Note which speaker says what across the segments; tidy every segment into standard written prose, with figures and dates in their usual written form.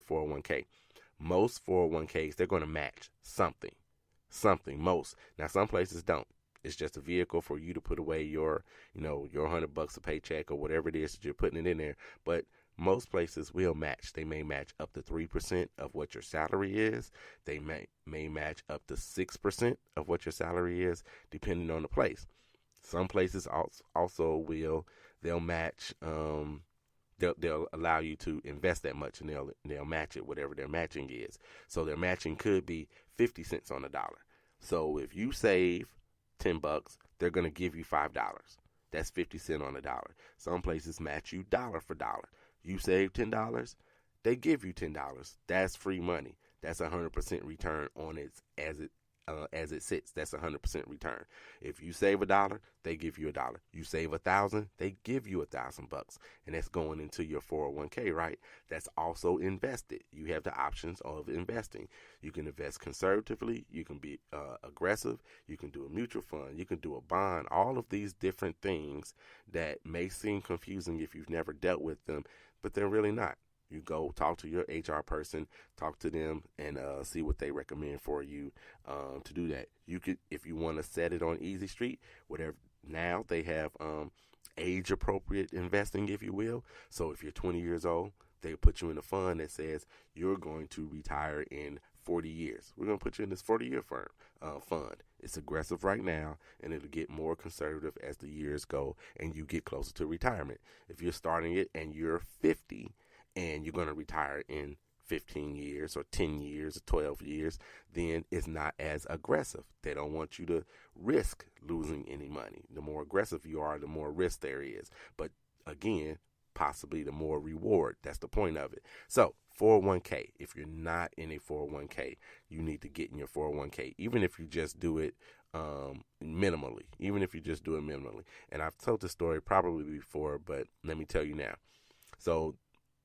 Speaker 1: 401k. Most 401ks, they're going to match something. Most. Now, some places don't. It's just a vehicle for you to put away your $100 a paycheck or whatever it is that you're putting it in there. But most places will match. They may match up to 3% of what your salary is. They may match up to 6% of what your salary is, depending on the place. Some places also they'll match. They'll allow you to invest that much, and they'll match it, whatever their matching is. So their matching could be 50 cents on the dollar. So if you save $10, they're going to give you $5. That's 50 cents on the dollar. Some places match you dollar for dollar. You save $10, they give you $10. That's free money. That's 100% return on it as it sits. That's 100% return. If you save $1, they give you $1. You save $1,000, they give you $1,000, and that's going into your 401k, right? That's also invested. You have the options of investing. You can invest conservatively. You can be aggressive. You can do a mutual fund. You can do a bond. All of these different things that may seem confusing if you've never dealt with them, but they're really not. You go talk to your HR person, talk to them, and see what they recommend for you to do that. You could, if you want to set it on Easy Street, whatever. Now they have age-appropriate investing, if you will. So if you're 20 years old, they put you in a fund that says you're going to retire in 40 years. We're going to put you in this 40-year fund. It's aggressive right now, and it'll get more conservative as the years go, and you get closer to retirement. If you're starting it and you're 50, and you're going to retire in 15 years or 10 years or 12 years, then it's not as aggressive. They don't want you to risk losing any money. The more aggressive you are, the more risk there is. But again, possibly the more reward. That's the point of it. So 401k, if you're not in a 401k, you need to get in your 401k, even if you just do it minimally. And I've told this story probably before, but let me tell you now. So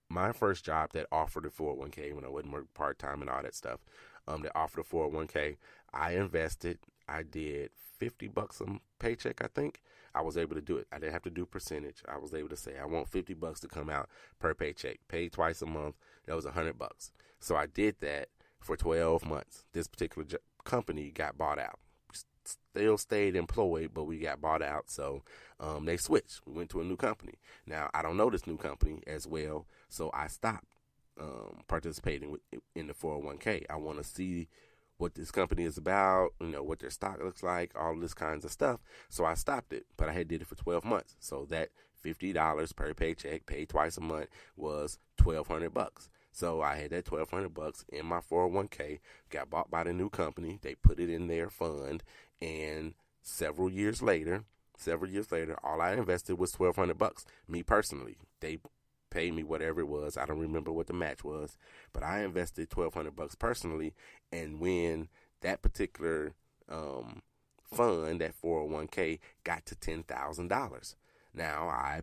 Speaker 1: my first job that offered a 401k when I wasn't working part-time and all that stuff, that offered a 401k, I invested. I did $50 a paycheck, I think. I was able to do it. I didn't have to do percentage. I was able to say, I want $50 to come out per paycheck, paid twice a month. That was $100. So I did that for 12 months. This particular company got bought out. Still stayed employed, but we got bought out, so they switched. We went to a new company. Now, I don't know this new company as well, so I stopped participating in the 401k. I want to see what this company is about, what their stock looks like, all this kinds of stuff. So I stopped it, but I had did it for 12 months. So that $50 per paycheck, paid twice a month, was $1,200. So I had that $1,200 in my 401k, got bought by the new company. They put it in their fund, and several years later, all I invested was $1,200. Me personally, they paid me whatever it was. I don't remember what the match was, but I invested $1,200 personally. And when that particular fund, that 401k, got to $10,000, now I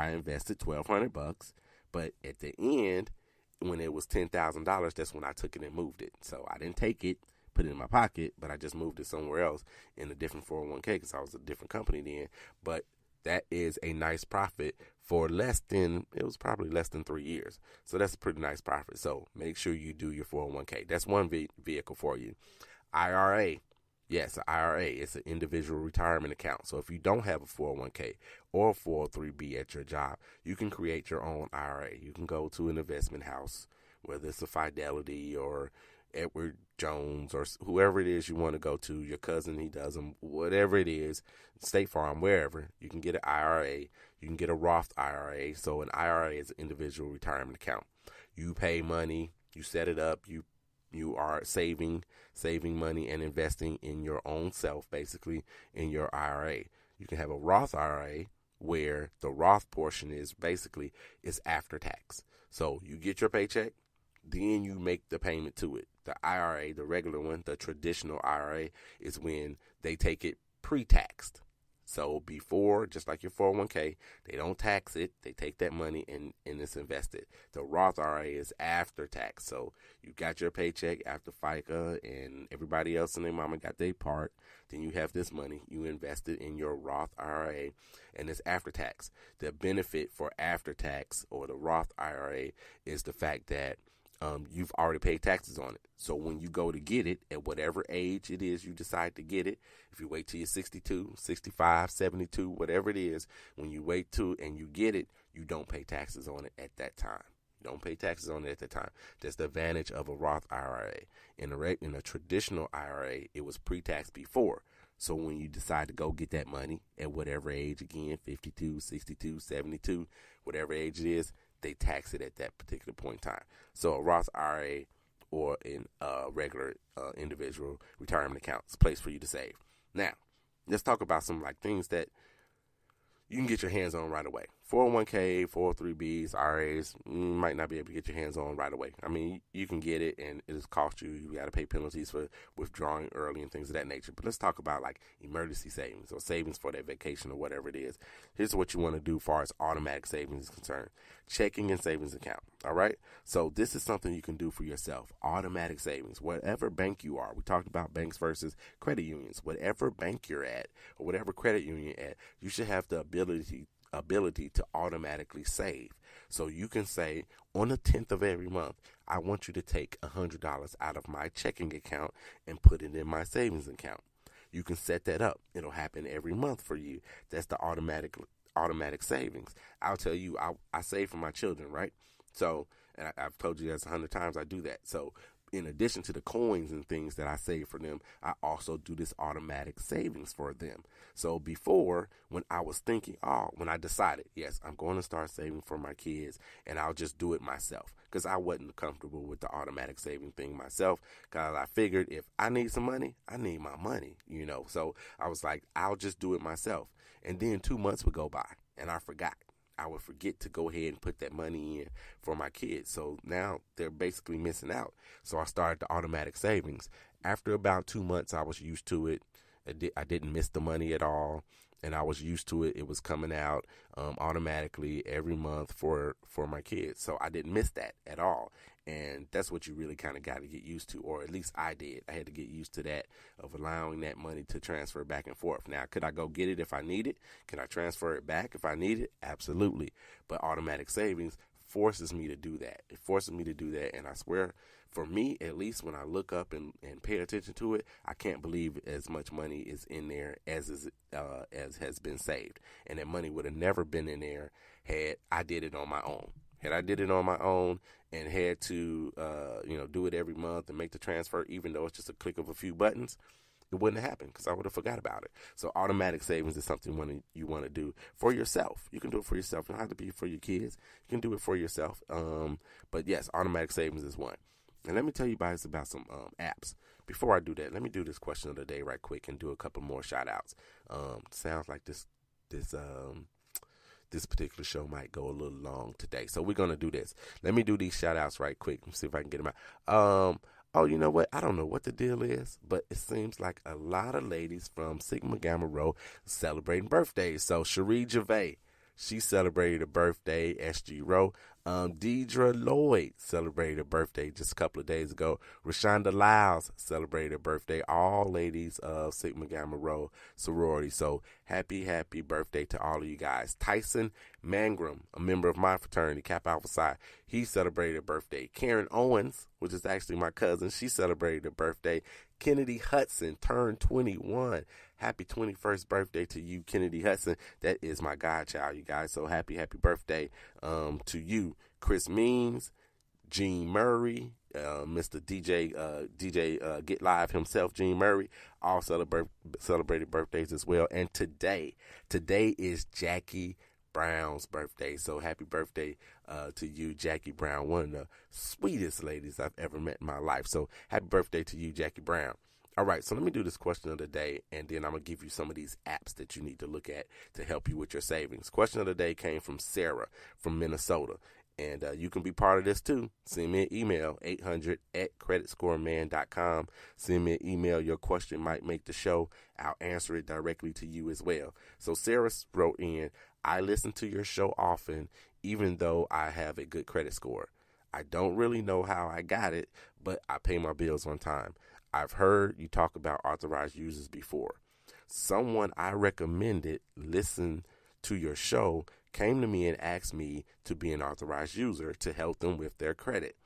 Speaker 1: invested $1,200. But at the end, when it was $10,000, that's when I took it and moved it. So I didn't take it, put it in my pocket, but I just moved it somewhere else in a different 401k because I was a different company then. But that is a nice profit for it was probably less than 3 years. So that's a pretty nice profit. So make sure you do your 401k. That's one vehicle for you. IRA. Yes, an IRA. It's an individual retirement account. So if you don't have a 401k or a 403b at your job, you can create your own IRA. You can go to an investment house, whether it's a Fidelity or Edward Jones or whoever it is you want to go to, your cousin, he does them, whatever it is, State Farm, wherever. You can get an IRA. You can get a Roth IRA. So an IRA is an individual retirement account. You pay money, you set it up, you are saving money and investing in your own self, basically, in your IRA. You can have a Roth IRA where the Roth portion is after tax. So you get your paycheck, then you make the payment to it. The IRA, the regular one, the traditional IRA, is when they take it pre-taxed. So before, just like your 401k, they don't tax it. They take that money and it's invested. The Roth IRA is after tax. So you got your paycheck after FICA and everybody else and their mama got their part. Then you have this money. You invested in your Roth IRA and it's after tax. The benefit for after tax or the Roth IRA is the fact that you've already paid taxes on it. So when you go to get it, at whatever age it is you decide to get it, if you wait till you're 62, 65, 72, whatever it is, when you wait to and you get it, you don't pay taxes on it at that time. You don't pay taxes on it at that time. That's the advantage of a Roth IRA. In a traditional IRA, it was pre-tax before. So when you decide to go get that money at whatever age, again, 52, 62, 72, whatever age it is, they tax it at that particular point in time. So a Roth IRA or in a regular individual retirement account is a place for you to save. Now, let's talk about some like things that you can get your hands on right away. 401k, 403bs, IRAs, you might not be able to get your hands on right away. I mean, you can get it and it'll cost you. You got to pay penalties for withdrawing early and things of that nature. But let's talk about like emergency savings or savings for that vacation or whatever it is. Here's what you want to do as far as automatic savings is concerned. Checking and savings account. All right. So this is something you can do for yourself. Automatic savings. Whatever bank you are. We talked about banks versus credit unions. Whatever bank you're at or whatever credit union you're at, you should have the ability to automatically save. So you can say on the 10th of every month, I want you to take $100 out of my checking account and put it in my savings account. You can set that up. It'll happen every month for you. That's the automatic savings. I'll tell you, I save for my children, right? So, and I've told you that 100 times, I do that. So in addition to the coins and things that I save for them, I also do this automatic savings for them. So before, when I was thinking, when I decided, yes, I'm going to start saving for my kids and I'll just do it myself because I wasn't comfortable with the automatic saving thing myself because I figured if I need some money, I need my money, So I was like, I'll just do it myself. And then 2 months would go by and I forgot. I would forget to go ahead and put that money in for my kids. So now they're basically missing out. So I started the automatic savings. After about 2 months, I was used to it. I didn't miss the money at all. And I was used to it. It was coming out automatically every month for my kids. So I didn't miss that at all. And that's what you really kind of got to get used to, or at least I did. I had to get used to that, of allowing that money to transfer back and forth. Now, could I go get it if I need it? Can I transfer it back if I need it? Absolutely. But automatic savings forces me to do that. It forces me to do that. And I swear, for me, at least when I look up and pay attention to it, I can't believe as much money is in there as has been saved. And that money would have never been in there had I did it on my own. Had I did it on my own and had to, do it every month and make the transfer, even though it's just a click of a few buttons, it wouldn't have happened because I would have forgot about it. So automatic savings is something you want to do for yourself. You can do it for yourself. You don't have to be for your kids. You can do it for yourself. But yes, automatic savings is one. And let me tell you guys about some apps. Before I do that, let me do this question of the day right quick and do a couple more shout outs. Sounds like this particular show might go a little long today. So we're going to do this. Let me do these shout outs right quick and see if I can get them out. You know what? I don't know what the deal is, but it seems like a lot of ladies from Sigma Gamma Rho celebrating birthdays. So Cherie Gervais, she celebrated a birthday. SG Rowe. Deidre Lloyd celebrated a birthday just a couple of days ago. Rashonda Lyles celebrated a birthday. All ladies of Sigma Gamma Rho sorority. So happy birthday to all of you guys. Tyson Mangrum, a member of my fraternity, Kappa Alpha Psi, he celebrated a birthday. Karen Owens, which is actually my cousin, she celebrated a birthday. Kennedy Hudson turned 21. Happy 21st birthday to you, Kennedy Hudson. That is my godchild, you guys. So happy birthday to you. Chris Means, Gene Murray, Mr. DJ Get Live himself, Gene Murray, all celebrated birthdays as well. And today is Jackie Brown's birthday. So happy birthday to you, Jackie Brown, one of the sweetest ladies I've ever met in my life. So happy birthday to you, Jackie Brown. All right, so let me do this question of the day, and then I'm going to give you some of these apps that you need to look at to help you with your savings. Question of the day came from Sarah from Minnesota. And you can be part of this too. Send me an email, 800@creditscoreman.com. Send me an email. Your question might make the show. I'll answer it directly to you as well. So Sarah wrote in, I listen to your show often, even though I have a good credit score. I don't really know how I got it, but I pay my bills on time. I've heard you talk about authorized users before. Someone I recommended listen to your show came to me and asked me to be an authorized user to help them with their credit.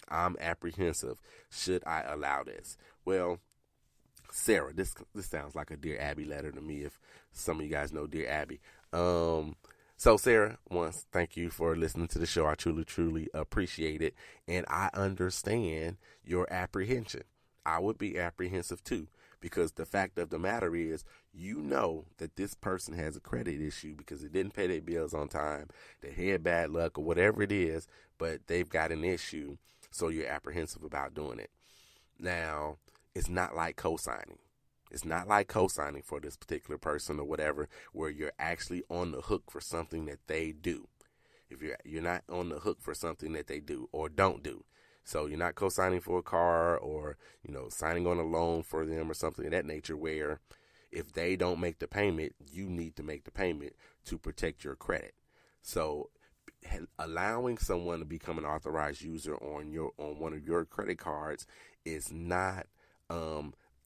Speaker 1: I'm apprehensive. Should I allow this? Well, Sarah, this sounds like a Dear Abby letter to me, if some of you guys know Dear Abby. So Sarah, once, thank you for listening to the show. I truly, truly appreciate it. And I understand your apprehension. I would be apprehensive too, because the fact of the matter is, you know that this person has a credit issue because they didn't pay their bills on time, they had bad luck or whatever it is, but they've got an issue, so you're apprehensive about doing it. Now, it's not like co-signing. It's not like co-signing for this particular person or whatever, where you're actually on the hook for something that they do. If you're not on the hook for something that they do or don't do. So you're not co-signing for a car or, signing on a loan for them or something of that nature, where if they don't make the payment, you need to make the payment to protect your credit. So allowing someone to become an authorized user on one of your credit cards is not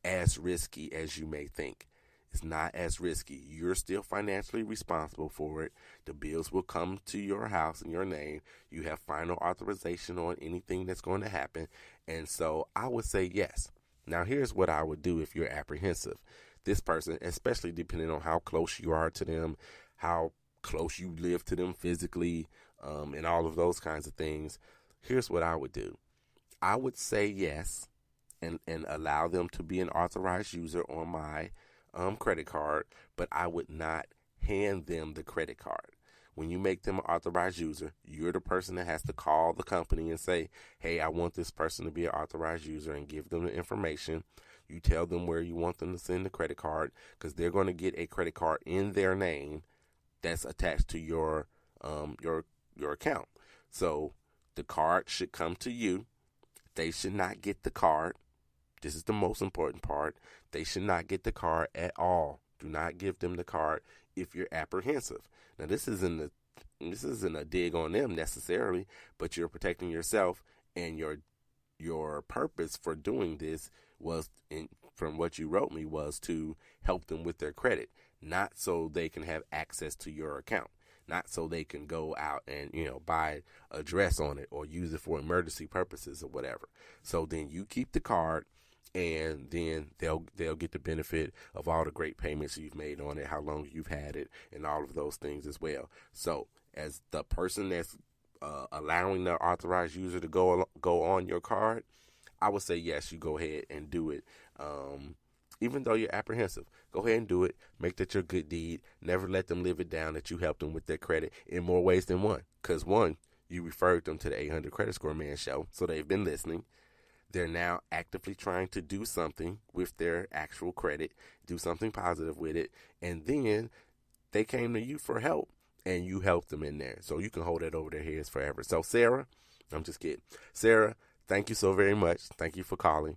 Speaker 1: as risky as you may think. It's not as risky. You're still financially responsible for it. The bills will come to your house in your name. You have final authorization on anything that's going to happen. And so I would say yes. Now, here's what I would do if you're apprehensive. This person, especially depending on how close you are to them, how close you live to them physically, and all of those kinds of things, here's what I would do. I would say yes and allow them to be an authorized user on my credit card, but I would not hand them the credit card. When you make them an authorized user, you're the person that has to call the company and say, hey, I want this person to be an authorized user, and give them the information. You tell them where you want them to send the credit card, because they're going to get a credit card in their name that's attached to your account. So the card should come to you. They should not get the card. This is the most important part. They should not get the card at all. Do not give them the card if you're apprehensive. Now, this isn't a dig on them necessarily, but you're protecting yourself, and your purpose for doing this was, from what you wrote me, was to help them with their credit, not so they can have access to your account, not so they can go out and buy a dress on it or use it for emergency purposes or whatever. So then you keep the card, and then they'll get the benefit of all the great payments you've made on it, how long you've had it, and all of those things as well. So as the person that's allowing the authorized user to go on your card, I would say yes, you go ahead and do it. Even though you're apprehensive, go ahead and do it. Make that your good deed. Never let them live it down that you helped them with their credit in more ways than one. Because one, you referred them to the 800 Credit Score Man show, so they've been listening. They're now actively trying to do something with their actual credit, do something positive with it, and then they came to you for help, and you helped them in there. So you can hold that over their heads forever. So Sarah, I'm just kidding. Sarah, thank you so very much. Thank you for calling.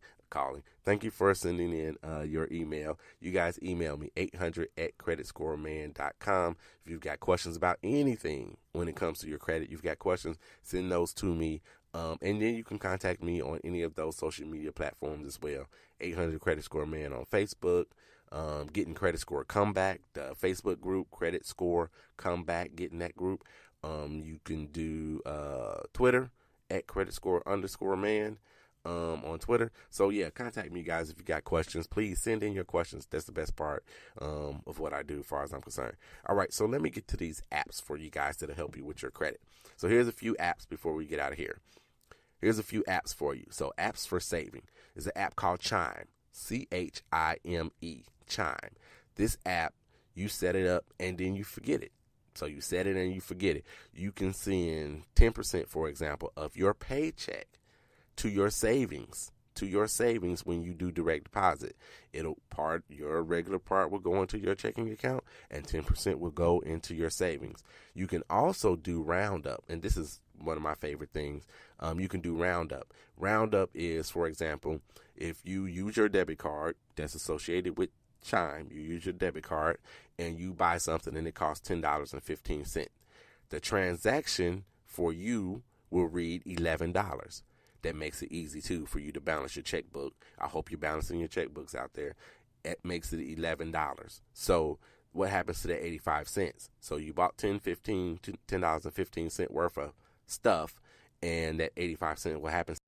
Speaker 1: Thank you for sending in your email. You guys email me, 800@creditscoreman.com. If you've got questions about anything when it comes to your credit, you've got questions, send those to me. And then you can contact me on any of those social media platforms as well. 800 Credit Score Man on Facebook, Getting Credit Score Comeback, the Facebook group, Credit Score Comeback, getting that group. You can do Twitter at Credit Score_Man on Twitter. So yeah, contact me, guys, if you got questions. Please send in your questions. That's the best part of what I do as far as I'm concerned. All right, so let me get to these apps for you guys that'll help you with your credit. So here's a few apps before we get out of here. Here's a few apps for you. So apps for saving is an app called Chime, Chime, Chime. This app, you set it up and then you forget it. So you set it and you forget it. You can send 10%, for example, of your paycheck to your savings to your savings when you do direct deposit. Your regular part will go into your checking account, and 10% will go into your savings. You can also do roundup, and this is one of my favorite things. You can do roundup. Roundup is, for example, if you use your debit card that's associated with Chime, you use your debit card and you buy something and it costs $10.15. The transaction for you will read $11. That makes it easy too for you to balance your checkbook. I hope you're balancing your checkbooks out there. It makes it $11. So what happens to the 85 cents? So you bought $10.15 worth of stuff, and that 85 cents, what happens